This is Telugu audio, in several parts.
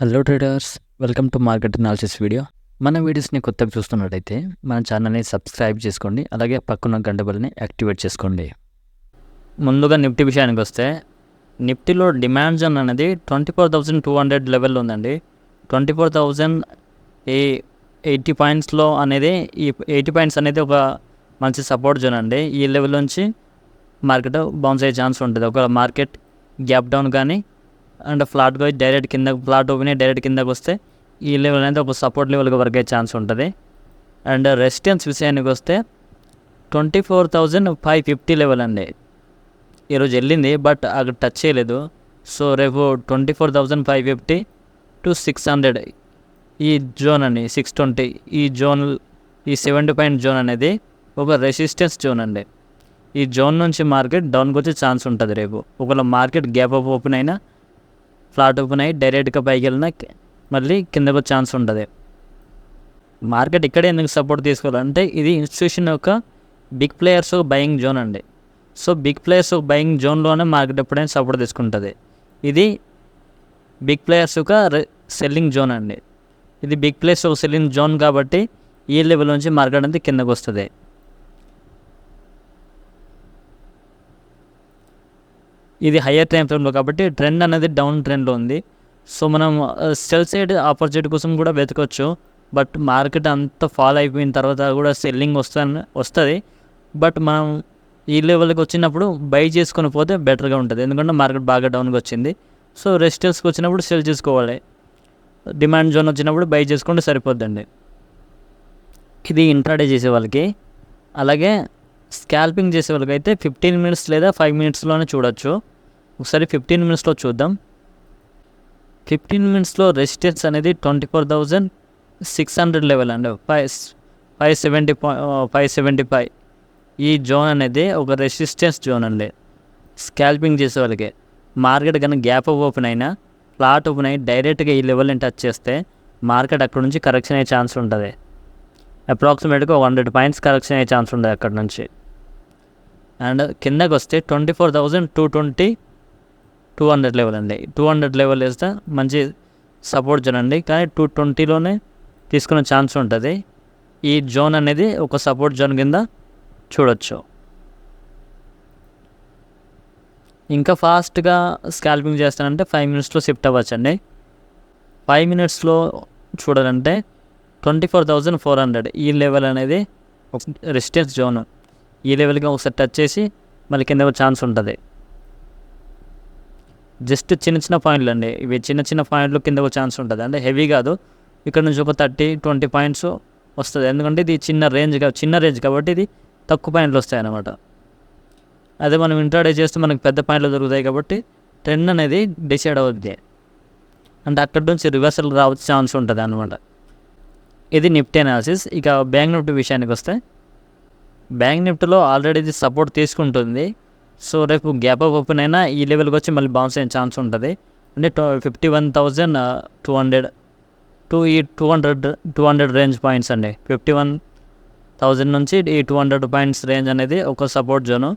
Hello traders, welcome to market analysis video. మన వీడియోస్ని కొత్తగా చూస్తున్నట్టయితే మన ఛానల్ని సబ్స్క్రైబ్ చేసుకోండి, అలాగే పక్కన గంట బెల్ని యాక్టివేట్ చేసుకోండి. ముందుగా నిఫ్టీ విషయానికి వస్తే, నిఫ్టీలో డిమాండ్ జోన్ అనేది 24,200 లెవెల్లో ఉందండి. 24,080 పాయింట్స్లో అనేది ఈ 80 పాయింట్స్ అనేది ఒక మంచి సపోర్ట్ జోన్ అండి. ఈ లెవెల్ నుంచి మార్కెట్ బౌన్స్ అయ్యే ఛాన్స్ ఉంటుంది. ఒక మార్కెట్ గ్యాప్ డౌన్ కానీ అండ్ ఫ్లాట్గా డైరెక్ట్ కింద ఫ్లాట్ ఓపెన్ అయ్యి డైరెక్ట్ కిందకి వస్తే ఈ లెవెల్ అనేది ఒక సపోర్ట్ లెవెల్గా వర్క్ అయ్యే ఛాన్స్ ఉంటుంది. అండ్ రెసిస్టెన్స్ విషయానికి వస్తే 24,550 లెవెల్ అండి. ఈరోజు వెళ్ళింది బట్ అక్కడ టచ్ చేయలేదు. సో రేపు 24,550 to 600 ఈ జోన్ అండి, 620 ఈ జోన్, ఈ 70 పాయింట్ జోన్ అనేది ఒక రెసిస్టెన్స్ జోన్ అండి. ఈ జోన్ నుంచి మార్కెట్ డౌన్కి వచ్చే ఛాన్స్ ఉంటుంది రేపు. ఒకవేళ మార్కెట్ గ్యాప్ అప్ ఓపెన్ అయినా, ఫ్లాట్ ఓపెన్ అయ్యి డైరెక్ట్గా పైకి వెళ్ళినా మళ్ళీ కిందకు ఛాన్స్ ఉంటుంది. మార్కెట్ ఇక్కడే ఎందుకు సపోర్ట్ తీసుకోవాలంటే ఇది ఇన్స్టిట్యూషన్ యొక్క బిగ్ ప్లేయర్స్ ఒక బయింగ్ జోన్ అండి. సో బిగ్ ప్లేయర్స్ ఒక బయింగ్ జోన్లోనే మార్కెట్ ఎప్పుడైనా సపోర్ట్ తీసుకుంటుంది. ఇది బిగ్ ప్లేయర్స్ ఒక సెల్లింగ్ జోన్ అండి. ఇది బిగ్ ప్లేయర్స్ ఒక సెల్లింగ్ జోన్ కాబట్టి ఈ లెవెల్ నుంచి మార్కెట్ అనేది కిందకు వస్తుంది. ఇది హయ్యర్ టైం ఫ్రేమ్లో కాబట్టి ట్రెండ్ అనేది డౌన్ ట్రెండ్లో ఉంది. సో మనం సెల్ సైడ్ ఆపర్చునిటీ కోసం కూడా వెతకొచ్చు. బట్ మార్కెట్ అంతా ఫాల్ అయిపోయిన తర్వాత కూడా సెల్లింగ్ వస్తుంది. బట్ మనం ఈ లెవెల్కి వచ్చినప్పుడు బై చేసుకొని పోతే బెటర్గా ఉంటుంది, ఎందుకంటే మార్కెట్ బాగా డౌన్కి వచ్చింది. సో రెసిస్టెన్స్కి వచ్చినప్పుడు సెల్ చేసుకోవాలి, డిమాండ్ జోన్ వచ్చినప్పుడు బై చేసుకుంటే సరిపోద్దండి. ఇది ఇంట్రాడే చేసే వాళ్ళకి. అలాగే స్కాల్పింగ్ చేసే వాళ్ళకి అయితే 15 మినిట్స్ లేదా 5 మినిట్స్లోనే చూడొచ్చు. ఒకసారి 15 మినిట్స్లో చూద్దాం. 15 మినిట్స్లో రెసిస్టెన్స్ అనేది 24,600 లెవెల్ అండి. 575 ఈ జోన్ అనేది ఒక రెసిస్టెన్స్ జోన్ అండి స్కాల్పింగ్ చేసే వాళ్ళకి. మార్కెట్ కనుక గ్యాప్ ఓపెన్ అయినా, ఫ్లాట్ ఓపెన్ అయ్యి డైరెక్ట్గా ఈ లెవెల్ని టచ్ చేస్తే మార్కెట్ అక్కడ నుంచి కరెక్షన్ అయ్యే ఛాన్స్ ఉంటుంది. అప్రాక్సిమేట్గా 100 పాయింట్స్ కరెక్షన్ అయ్యే ఛన్స్ ఉంటుంది అక్కడ నుంచి. అండ్ కిందకి వస్తే 24,200 లెవెల్ అండి. 200 లెవెల్ వేస్తే మంచి సపోర్ట్ జోన్ అండి, కానీ 220లోనే తీసుకునే ఛాన్స్ ఉంటుంది. ఈ జోన్ అనేది ఒక సపోర్ట్ జోన్ కింద చూడొచ్చు. ఇంకా ఫాస్ట్గా స్కాల్పింగ్ చేస్తానంటే 5 మినిట్స్లో షిఫ్ట్ అవ్వచ్చండి. 5 మినిట్స్లో చూడాలంటే 24,400 ఈ లెవెల్ అనేది ఒక రెసిస్టెన్స్ జోన్. ఈ లెవెల్కి ఒకసారి టచ్ చేసి మళ్ళీ కింద ఛాన్స్ ఉంటుంది. జస్ట్ చిన్న చిన్న పాయింట్లు అండి ఇవి, చిన్న చిన్న పాయింట్లు కింద ఛాన్స్ ఉంటుంది. అంటే హెవీ కాదు, ఇక్కడ నుంచి ఒక 30-20 పాయింట్స్ వస్తుంది. ఎందుకంటే ఇది చిన్న రేంజ్ కాబట్టి ఇది తక్కువ పాయింట్లు వస్తాయి అన్నమాట. అదే మనం ఇంట్రాడే చేస్తే మనకి పెద్ద పాయింట్లు దొరుకుతాయి కాబట్టి ట్రెండ్ అనేది డిసైడ్ అవుద్ది. అంటే అక్కడి నుంచి రివర్సల్ రావచ్చు ఛాన్స్ ఉంటుంది అన్నమాట. ఇది నిఫ్టీ అనాలిసిస్. ఇక బ్యాంక్ నిఫ్టీ విషయానికి వస్తే, బ్యాంక్ నిఫ్టీలో ఆల్రెడీ ఇది సపోర్ట్ తీసుకుంటుంది. సో రేపు గ్యాప్ అప్ ఓపెన్ అయినా ఈ లెవెల్కి వచ్చి మళ్ళీ బౌన్స్ అయ్యే ఛాన్స్ ఉంటుంది. అంటే 51,200 టు ఈ 200 రేంజ్ పాయింట్స్ అండి. 51,000 నుంచి ఈ 200 పాయింట్స్ రేంజ్ అనేది ఒక సపోర్ట్ జోను.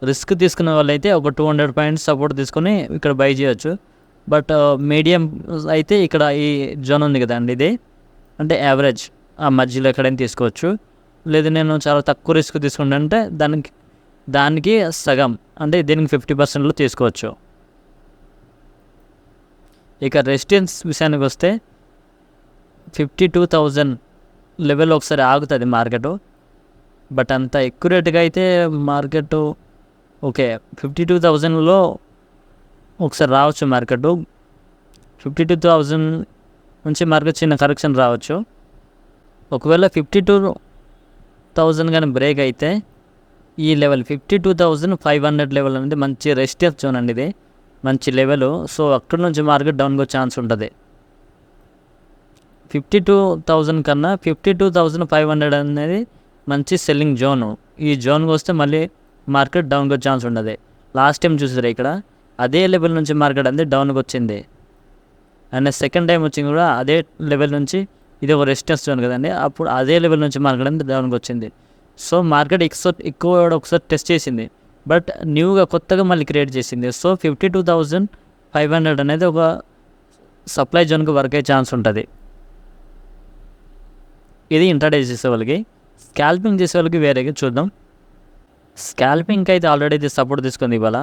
రిస్క్ తీసుకునే వాళ్ళైతే ఒక 200 పాయింట్స్ సపోర్ట్ తీసుకొని ఇక్కడ బై చేయొచ్చు. బట్ మీడియం అయితే ఇక్కడ ఈ జోన్ ఉంది కదండి, ఇది అంటే యావరేజ్ ఆ మధ్యలో ఎక్కడైనా తీసుకోవచ్చు. లేదు నేను చాలా తక్కువ రిస్క్ తీసుకుంటే దానికి సగం అంటే దీనికి 50%లో తీసుకోవచ్చు. ఇక రెసిస్టెన్స్ విషయానికి వస్తే 52,000 లెవెల్ ఒకసారి ఆగుతుంది మార్కెట్. బట్ అంత ఎక్యురేట్గా అయితే మార్కెట్ ఓకే 52,000లో ఒకసారి రావచ్చు మార్కెట్. 52,000 నుంచి మార్కెట్ చిన్న కరెక్షన్ రావచ్చు. ఒకవేళ 52,000 కానీ బ్రేక్ అయితే ఈ లెవెల్ 52,500 లెవెల్ అనేది మంచి రెసిస్టెన్స్ జోన్ అండి. ఇది మంచి లెవెల్. సో అక్కడి నుంచి మార్కెట్ డౌన్గా ఛాన్స్ ఉంటుంది. 52,000 కన్నా 52,500 అనేది మంచి సెల్లింగ్ జోను. ఈ జోన్కి వస్తే మళ్ళీ మార్కెట్ డౌన్గా ఛాన్స్ ఉంటుంది. లాస్ట్ టైం చూసారు ఇక్కడ అదే లెవెల్ నుంచి మార్కెట్ అనేది డౌన్కి వచ్చింది. అండ్ సెకండ్ టైం వచ్చింది కూడా అదే లెవెల్ నుంచి, ఇది ఒక రెసిస్టెన్స్ జోన్ కదండి, అప్పుడు అదే లెవెల్ నుంచి మార్కెట్ అనేది డౌన్కి వచ్చింది. సో మార్కెట్ ఎక్కువ ఒకసారి టెస్ట్ చేసింది, బట్ న్యూగా కొత్తగా మళ్ళీ క్రియేట్ చేసింది. సో 52,500 అనేది ఒక సప్లై జోన్కి వర్క్ అయ్యే ఛాన్స్ ఉంటుంది. ఇది ఇంట్రాడే చేసే వాళ్ళకి. స్కాల్పింగ్ చేసే వాళ్ళకి వేరేగా చూద్దాం. స్కాల్పింగ్కి అయితే ఆల్రెడీ ఇది సపోర్ట్ తీసుకుంది ఇవాళ.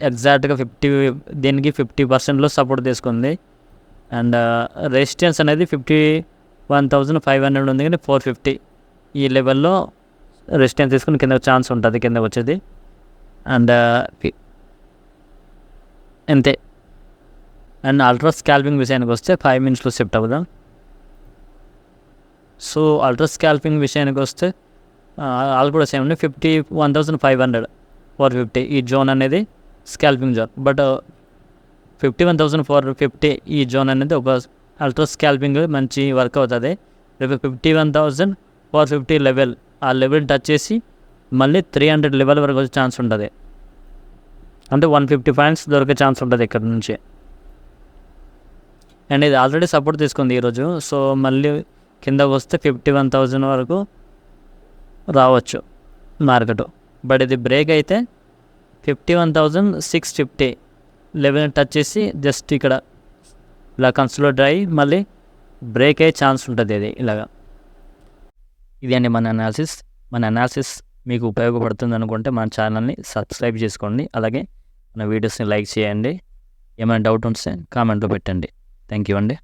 ఎగ్జాక్ట్గా దీనికి 50%లో సపోర్ట్ తీసుకుంది. అండ్ రెసిస్టెన్స్ అనేది 51,500 ఉంది, కానీ 450 ఈ లెవెల్లో రెసిస్టెన్స్ తీసుకుని కింద ఛాన్స్ ఉంటుంది, కింద వచ్చేది. అండ్ అంతే. అండ్ అల్ట్రా స్కాల్పింగ్ విషయానికి వస్తే 5 minutesలో షిఫ్ట్ అవుదాం. సో అల్ట్రా స్కాల్పింగ్ విషయానికి వస్తే వాళ్ళు కూడా సేమ్ 51,500 450 ఈ జోన్ అనేది స్కాల్పింగ్ జోన్. బట్ 51,450 ఈ జోన్ అనేది ఒక అల్ట్రా స్కాల్పింగ్ మంచి వర్క్ అవుతుంది. రేపు 51,450 లెవెల్, ఆ లెవెల్ టచ్ చేసి మళ్ళీ 300 లెవెల్ వరకు వచ్చే ఛాన్స్ ఉంటుంది. అంటే 150 పాయింట్స్ దొరికే ఛాన్స్ ఉంటుంది ఇక్కడ నుంచి. అండ్ ఇది ఆల్రెడీ సపోర్ట్ తీసుకుంది ఈరోజు. సో మళ్ళీ కిందకు వస్తే 51,000 వరకు రావచ్చు మార్కెట్. బట్ ఇది బ్రేక్ అయితే 51,650 లెవెల్ టచ్ చేసి జస్ట్ ఇక్కడ ఇలా కన్సిడర్ అయ్యి మళ్ళీ బ్రేక్ అయ్యే ఛాన్స్ ఉంటుంది. ఇది ఇలాగా. ఇది అండి మన అనాలిసిస్. మీకు ఉపయోగపడుతుంది అనుకుంటే మన ఛానల్ని సబ్స్క్రైబ్ చేసుకోండి. అలాగే మన వీడియోస్ని లైక్ చేయండి. ఏమైనా డౌట్ ఉంటే కామెంట్లో పెట్టండి. థ్యాంక్ యూ అండి.